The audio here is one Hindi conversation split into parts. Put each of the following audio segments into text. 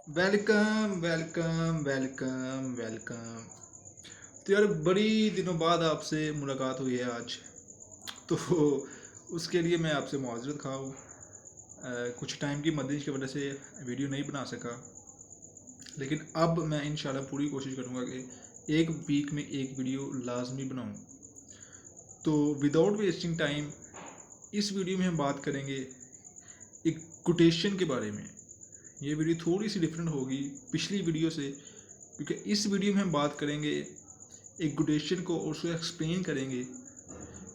Welcome welcome welcome welcome. तो यार बड़ी दिनों बाद आपसे मुलाकात हुई है आज। तो उसके लिए मैं आपसे माजरत खा हूँ। कुछ टाइम की मद्देनज़र की वजह से वीडियो नहीं बना सका, लेकिन अब मैं इंशाल्लाह पूरी कोशिश करूँगा कि एक वीक में एक वीडियो लाजमी बनाऊँ। तो विदाउट वेस्टिंग टाइम इस वीडियो में हम बात करेंगे एक कोटेशन के बारे में। ये वीडियो थोड़ी सी डिफरेंट होगी पिछली वीडियो से, क्योंकि इस वीडियो में हम बात करेंगे एक कोटेशन को और उसको एक्सप्लेन करेंगे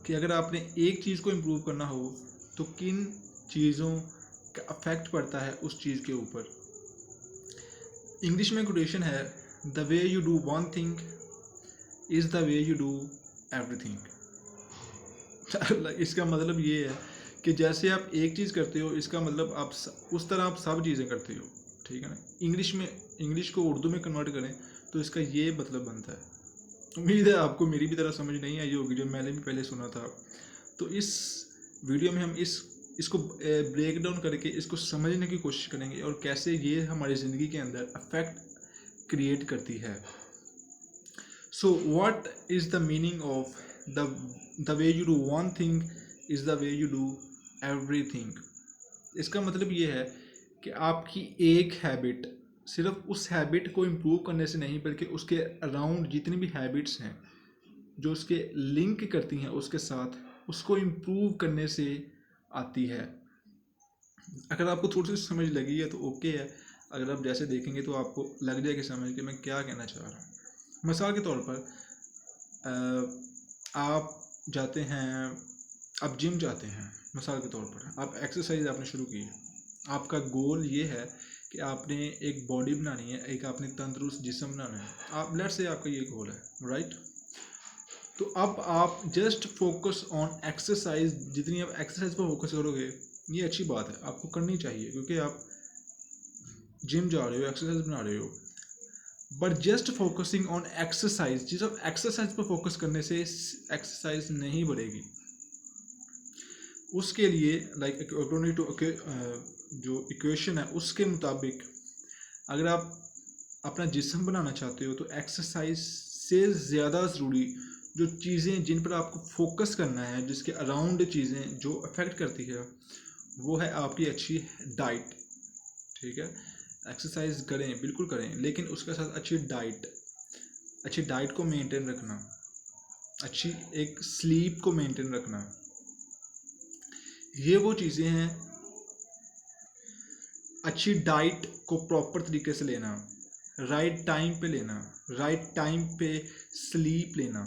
कि अगर आपने एक चीज़ को इम्प्रूव करना हो तो किन चीज़ों का अफेक्ट पड़ता है उस चीज़ के ऊपर। इंग्लिश में कोटेशन है, the way you do one thing is the way you do everything. इसका मतलब ये है कि जैसे आप एक चीज़ करते हो, इसका मतलब आप उस तरह आप सब चीज़ें करते हो। ठीक है ना। इंग्लिश को उर्दू में कन्वर्ट करें तो इसका ये मतलब बनता है। उम्मीद है आपको मेरी भी तरह समझ नहीं आई होगी जो मैंने भी पहले सुना था। तो इस वीडियो में हम इसको ब्रेक डाउन करके इसको समझने की कोशिश करेंगे और कैसे ये हमारी ज़िंदगी के अंदर अफेक्ट क्रिएट करती है। So what is the meaning of the way you do one thing is the way you do everything. इसका मतलब ये है कि आपकी एक हैबिट सिर्फ उस हैबिट को इम्प्रूव करने से नहीं, बल्कि उसके अराउंड जितनी भी हैबिट्स हैं जो उसके लिंक करती हैं उसके साथ, उसको इम्प्रूव करने से आती है। अगर आपको थोड़ी सी समझ लगी है तो ओके है, अगर आप जैसे देखेंगे तो आपको लग जाएगी समझ कि मैं क्या कहना चाह रहा हूँ। मिसाल के तौर पर आप जाते हैं, आप जिम जाते हैं। मिसाल के तौर पर आप एक्सरसाइज आपने शुरू की है, आपका गोल ये है कि आपने एक बॉडी बनानी है, एक आपने तंदुरुस्त जिस्म बनाना है। आप लेट्स से आपका ये गोल है, राइट। तो अब आप जस्ट फोकस ऑन एक्सरसाइज, जितनी आप एक्सरसाइज पर फोकस करोगे ये अच्छी बात है, आपको करनी चाहिए क्योंकि आप जिम जा रहे हो, एक्सरसाइज बना रहे हो। But just focusing on exercise, जिस आप एक्सरसाइज पर फोकस करने से एक्सरसाइज नहीं बढ़ेगी। उसके लिए लाइक अकॉर्डिंग टू जो इक्वेशन है उसके मुताबिक अगर आप अपना जिस्म बनाना चाहते हो तो एक्सरसाइज से ज़्यादा ज़रूरी जो चीज़ें जिन पर आपको फोकस करना है, जिसके अराउंड चीज़ें जो अफेक्ट करती है, वो है आपकी अच्छी डाइट। ठीक है। एक्सरसाइज करें, बिल्कुल करें, लेकिन उसके साथ अच्छी डाइट को मेंटेन रखना, अच्छी एक स्लीप को मेंटेन रखना, ये वो चीज़ें हैं। अच्छी डाइट को प्रॉपर तरीके से लेना, राइट टाइम पे लेना, राइट टाइम पे स्लीप लेना,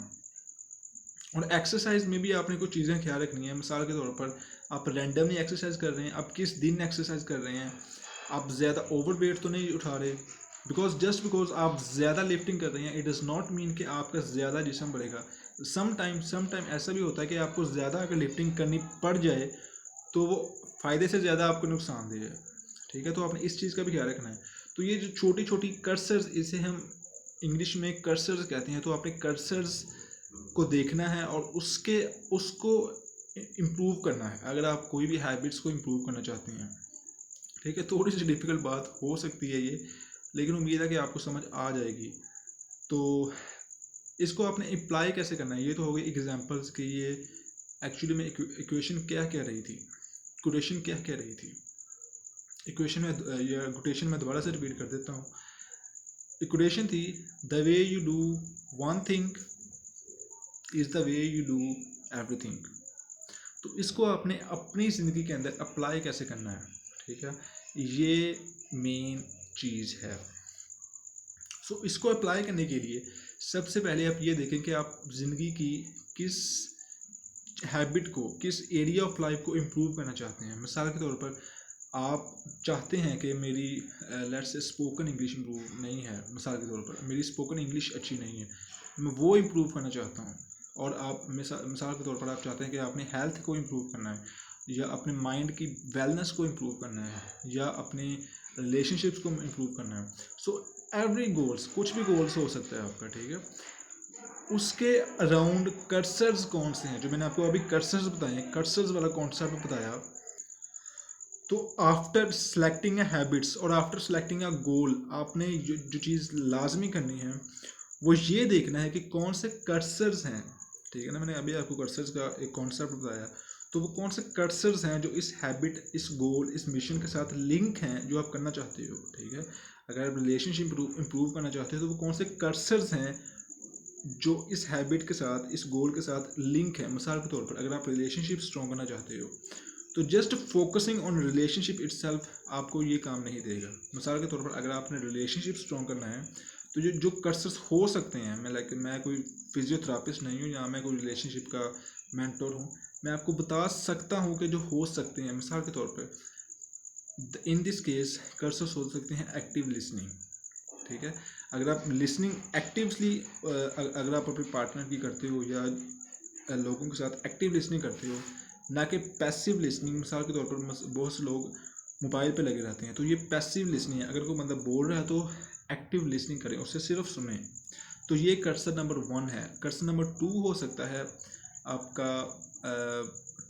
और एक्सरसाइज में भी आपने कुछ चीज़ें ख्याल रखनी है। मिसाल के तौर पर आप रैंडमली एक्सरसाइज कर रहे हैं, आप किस दिन एक्सरसाइज कर रहे हैं, आप ज़्यादा ओवर वेट तो नहीं उठा रहे। बिकॉज आप ज़्यादा लिफ्टिंग कर रहे हैं इट डज़ नॉट मीन कि आपका ज़्यादा जिस्म बढ़ेगा। सम टाइम ऐसा भी होता है कि आपको ज़्यादा अगर लिफ्टिंग करनी पड़ जाए तो वो फ़ायदे से ज़्यादा आपको नुकसान देगा। ठीक है। तो आपने इस चीज़ का भी ख्याल रखना है। तो ये जो छोटी छोटी कर्सर्स, इसे हम इंग्लिश में कर्सर्स कहते हैं, तो आपने कर्सर्स को देखना है और उसको इम्प्रूव करना है अगर आप कोई भी हैबिट्स को इम्प्रूव करना चाहते हैं। ठीक है। थोड़ी सी डिफ़िकल्ट बात हो सकती है ये, लेकिन उम्मीद है कि आपको समझ आ जाएगी। तो इसको आपने अप्लाई कैसे करना है, ये तो हो गई एग्जांपल्स कि ये एक्चुअली में इक्वेशन क्या कह रही थी, कोटेशन क्या कह रही थी। इक्वेशन में या कोटेशन में दोबारा से रिपीट कर देता हूँ। इक्वेशन थी, the way you do one thing is the way you do everything. तो इसको आपने अपनी ज़िंदगी के अंदर अप्लाई कैसे करना है। ठीक है। ये मेन चीज़ है। सो इसको अप्लाई करने के लिए सबसे पहले आप ये देखें कि आप ज़िंदगी की किस हैबिट को, किस एरिया ऑफ लाइफ को इम्प्रूव करना चाहते हैं। मिसाल के तौर पर आप चाहते हैं कि मेरी let's say spoken English improve नहीं है। मिसाल के तौर पर मेरी स्पोकन इंग्लिश अच्छी नहीं है, मैं वो इम्प्रूव करना चाहता हूँ। और आप मिसाल के तौर पर आप चाहते हैं कि आपने हेल्थ को इम्प्रूव करना है, या अपने माइंड की वेलनेस को इम्प्रूव करना है, या अपने रिलेशनशिप्स को इम्प्रूव करना है। सो एवरी गोल्स, कुछ भी गोल्स हो सकता है आपका। ठीक है। उसके अराउंड कर्सर्स कौन से हैं, जो मैंने आपको अभी कर्सर्स बताए, कर्सर्स वाला कॉन्सेप्ट बताया, तो आफ्टर सेलेक्टिंग अ हैबिट्स और आफ्टर सेलेक्टिंग अ गोल, आपने जो चीज़ लाजमी करनी है वो ये देखना है कि कौन से कर्सर्स हैं, ठीक है ना। मैंने अभी आपको कर्सर्स का एक कॉन्सेप्ट बताया, तो वो कौन से कर्सर्स हैं जो इस हैबिट, इस गोल, इस मिशन के साथ लिंक हैं, जो आप करना चाहते हो, ठीक है। अगर आप रिलेशनशिप इम्प्रूव करना चाहते हो तो वो कौन से कर्सर्स हैं जो इस हैबिट के साथ, इस गोल के साथ लिंक है। मिसाल के तौर पर अगर आप रिलेशनशिप स्ट्रॉन्ग करना चाहते हो तो just focusing on relationship itself आपको ये काम नहीं देगा। मिसाल के तौर पर अगर आपने रिलेशनशिप स्ट्रॉन्ग करना है तो जो कर्सर्स हो सकते हैं, मैं कोई फिजियोथेरापिस्ट नहीं हूँ या मैं कोई रिलेशनशिप का मेंटोर हूँ, मैं आपको बता सकता हूँ कि जो हो सकते हैं। मिसाल के तौर पर इन दिस केस कर्सर्स हो सकते हैं एक्टिव लिसनिंग, ठीक है। अगर आप लिसनिंग एक्टिवली, अगर आप अपने पार्टनर की करते हो या लोगों के साथ एक्टिव लिसनिंग करते हो, ना कि पैसिव लिसनिंग। मिसाल के तौर पर बहुत से लोग मोबाइल पे लगे रहते हैं, तो ये पैसिव लिसनिंग है। अगर कोई बंदा बोल रहा है तो एक्टिव लिसनिंग करें, उससे सिर्फ सुने। तो ये कर्सर नंबर 1 है। कर्सर नंबर 2 हो सकता है आपका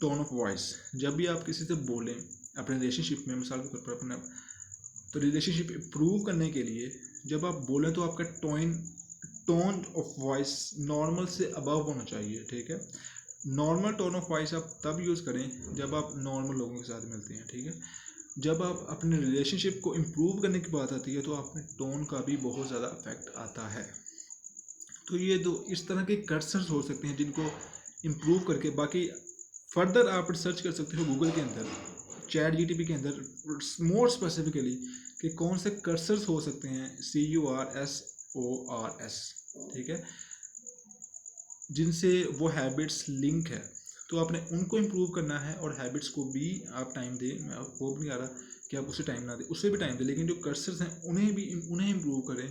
टोन ऑफ वॉइस। जब भी आप किसी से बोलें अपने रिलेशनशिप में, मिसाल के तौर पर अपने, तो रिलेशनशिप इम्प्रूव करने के लिए जब आप बोलें तो आपका टोन ऑफ वॉइस नॉर्मल से अबव होना चाहिए, ठीक है। नॉर्मल टोन ऑफ वॉइस आप तब यूज़ करें जब आप नॉर्मल लोगों के साथ मिलते हैं, ठीक है। जब आप अपने रिलेशनशिप को इम्प्रूव करने की बात आती है तो आपके टोन का भी बहुत ज़्यादा इफेक्ट आता है। तो ये दो इस तरह के कर्सर्स हो सकते हैं जिनको इम्प्रूव करके, बाकी फर्दर आप रिसर्च कर सकते हो गूगल के अंदर, चैट जीटीपी के अंदर, मोर स्पेसिफिकली कि कौन से कर्सर्स हो सकते हैं, CURSORS, ठीक है, जिनसे वो हैबिट्स लिंक है। तो आपने उनको इम्प्रूव करना है और हैबिट्स को भी आप टाइम दें। मैं वो भी नहीं आ रहा कि आप उसे टाइम ना दें, उससे भी टाइम दें, लेकिन जो कर्सर्स हैं उन्हें इम्प्रूव करें।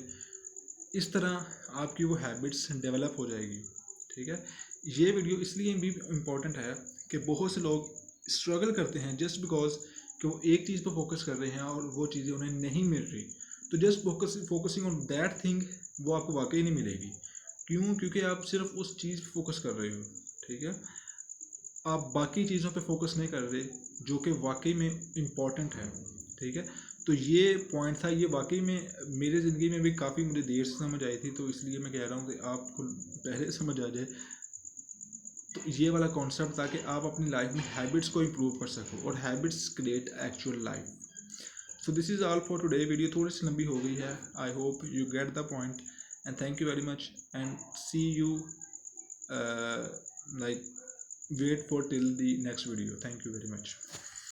इस तरह आपकी वो हैबिट्स डेवलप हो जाएगी, ठीक है। ये वीडियो इसलिए भी इम्पॉर्टेंट है कि बहुत से लोग स्ट्रगल करते हैं जस्ट बिकॉज कि वो एक चीज़ पर फोकस कर रहे हैं और वो चीज़ें उन्हें नहीं मिल रही। तो just focusing on that thing वो आपको वाकई नहीं मिलेगी। क्यों? क्योंकि आप सिर्फ उस चीज़ पर फोकस कर रहे हो, ठीक है। आप बाकी चीज़ों पे फोकस नहीं कर रहे जो कि वाकई में इम्पॉर्टेंट है, ठीक है। तो ये पॉइंट था, ये वाकई में मेरी ज़िंदगी में भी काफ़ी मुझे देर से समझ आई थी, तो इसलिए मैं कह रहा हूँ कि आपको पहले समझ आ जाए। तो ये वाला कॉन्सेप्ट था कि आप अपनी लाइफ में हैबिट्स को इम्प्रूव कर सको और habits create actual life. So this is all for today. Video थोड़ी सी लंबी हो गई है, I hope you get the point and thank you very much and see you like wait for till the next video. Thank you very much.